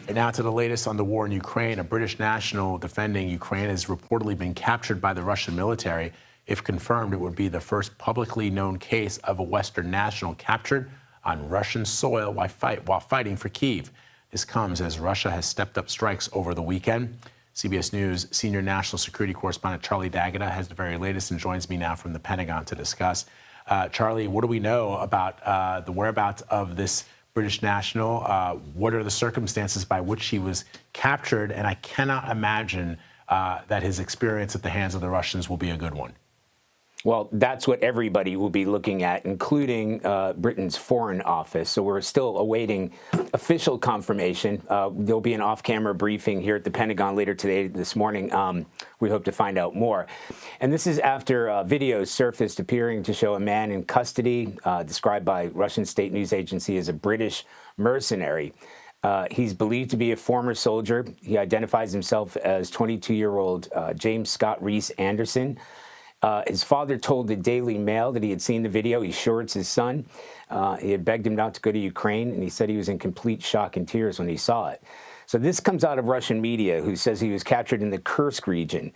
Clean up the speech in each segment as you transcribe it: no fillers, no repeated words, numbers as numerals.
And now to the latest on the war in Ukraine. A British national defending Ukraine has reportedly been captured by the Russian military. If confirmed, it would be the first publicly known case of a Western national captured on Russian soil while fighting for Kyiv. This comes as Russia has stepped up strikes over the weekend. CBS News senior national security correspondent Charlie D'Agata has the very latest and joins me now from the Pentagon to discuss. Charlie, what do we know about the whereabouts of this British national? What are the circumstances by which he was captured? And I cannot imagine that his experience at the hands of the Russians will be a good one. Well, that's what everybody will be looking at, including Britain's Foreign Office. So we're still awaiting official confirmation. There'll be an off-camera briefing here at the Pentagon later this morning. We hope to find out more. And this is after videos surfaced appearing to show a man in custody, described by Russian state news agency as a British mercenary. He's believed to be a former soldier. He identifies himself as 22-year-old James Scott Reese Anderson. His father told the Daily Mail that he had seen the video. He's sure it's his son. He had begged him not to go to Ukraine, and he said he was in complete shock and tears when he saw it. So this comes out of Russian media, who says he was captured in the Kursk region.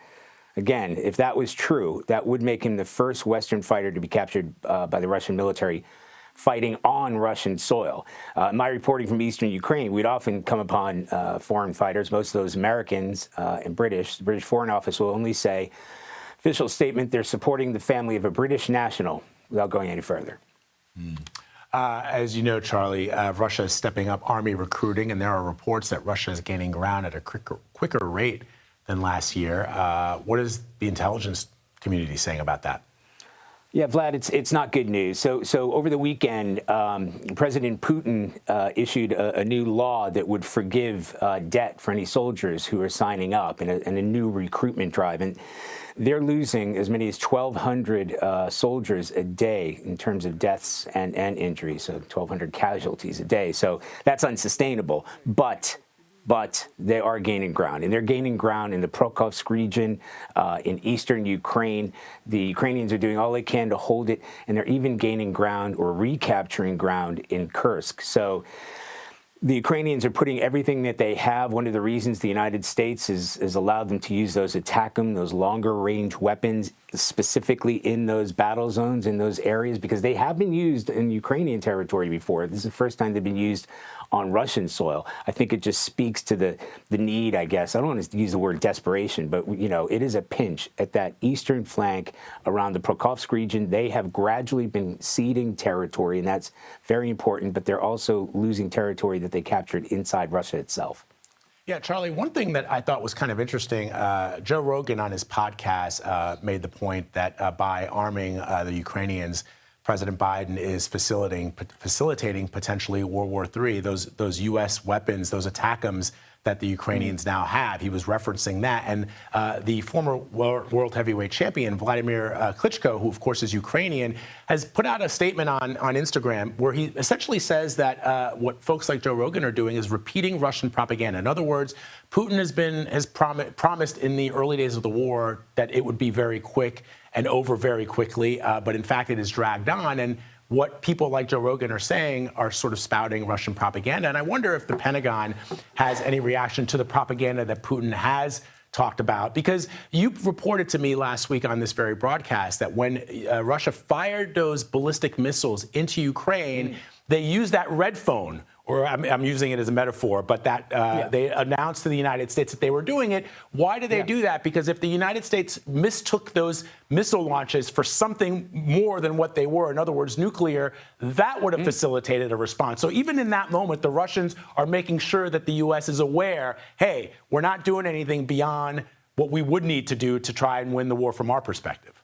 Again, if that was true, that would make him the first Western fighter to be captured by the Russian military fighting on Russian soil. My reporting from eastern Ukraine, we'd often come upon foreign fighters, most of those Americans and British. The British Foreign Office will only say, official statement, they're supporting the family of a British national without going any further. As you know, Charlie, Russia is stepping up army recruiting, and there are reports that Russia is gaining ground at a quicker rate than last year. What is the intelligence community saying about that? Yeah, Vlad, it's not good news. So over the weekend, President Putin issued a new law that would forgive debt for any soldiers who are signing up in a new recruitment drive. And they're losing as many as 1,200 soldiers a day in terms of deaths and injuries, so 1,200 casualties a day. So that's unsustainable. But they are gaining ground, and they're gaining ground in the Pokrovsk region, in eastern Ukraine. The Ukrainians are doing all they can to hold it, and they're even gaining ground or recapturing ground in Kursk. So the Ukrainians are putting everything that they have. One of the reasons the United States has allowed them to use those ATACMS, those longer-range weapons, specifically in those battle zones, in those areas, because they have been used in Ukrainian territory before. This is the first time they've been used on Russian soil. I think it just speaks to the need, I guess. I don't want to use the word desperation, but, you know, it is a pinch at that eastern flank around the Pokrovsk region. They have gradually been ceding territory, and that's very important, but they're also losing territory that they captured inside Russia itself. Yeah, Charlie, one thing that I thought was kind of interesting, Joe Rogan on his podcast made the point that by arming the Ukrainians, President Biden is facilitating potentially World War III, those U.S. weapons, those ATACMS that the Ukrainians now have. He was referencing that. And the former world heavyweight champion, Vladimir Klitschko, who, of course, is Ukrainian, has put out a statement on Instagram where he essentially says that what folks like Joe Rogan are doing is repeating Russian propaganda. In other words, Putin has promised in the early days of the war that it would be very quick and over very quickly, but in fact it is dragged on. And what people like Joe Rogan are saying are sort of spouting Russian propaganda. And I wonder if the Pentagon has any reaction to the propaganda that Putin has talked about, because you reported to me last week on this very broadcast that when Russia fired those ballistic missiles into Ukraine, they used that red phone, or I'm using it as a metaphor, but that they announced to the United States that they were doing it. Why did they do that? Because if the United States mistook those missile launches for something more than what they were, in other words, nuclear, that would have facilitated a response. So even in that moment, the Russians are making sure that the U.S. is aware, hey, we're not doing anything beyond what we would need to do to try and win the war from our perspective.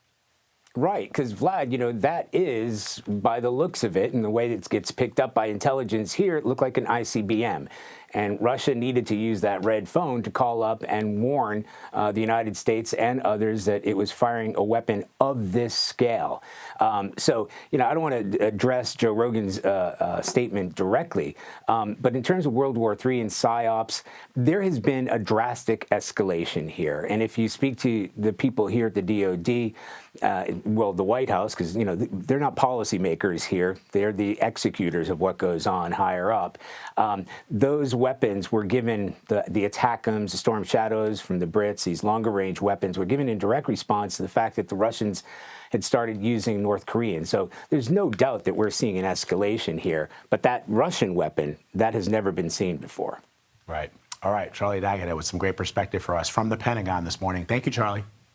Right, because Vlad, you know, that is, by the looks of it and the way that it gets picked up by intelligence here, it looked like an ICBM. And Russia needed to use that red phone to call up and warn the United States and others that it was firing a weapon of this scale. So, you know, I don't want to address Joe Rogan's statement directly, but in terms of World War III and PSYOPs, there has been a drastic escalation here. And if you speak to the people here at the DOD, well, the White House, because, you know, they're not policymakers here. They're the executors of what goes on higher up. Those weapons were given, the ATACMS, the Storm Shadows from the Brits, these longer-range weapons were given in direct response to the fact that the Russians had started using North Korean. So there's no doubt that we're seeing an escalation here. But that Russian weapon, that has never been seen before. Right. All right, Charlie Daggett with some great perspective for us from the Pentagon this morning. Thank you, Charlie.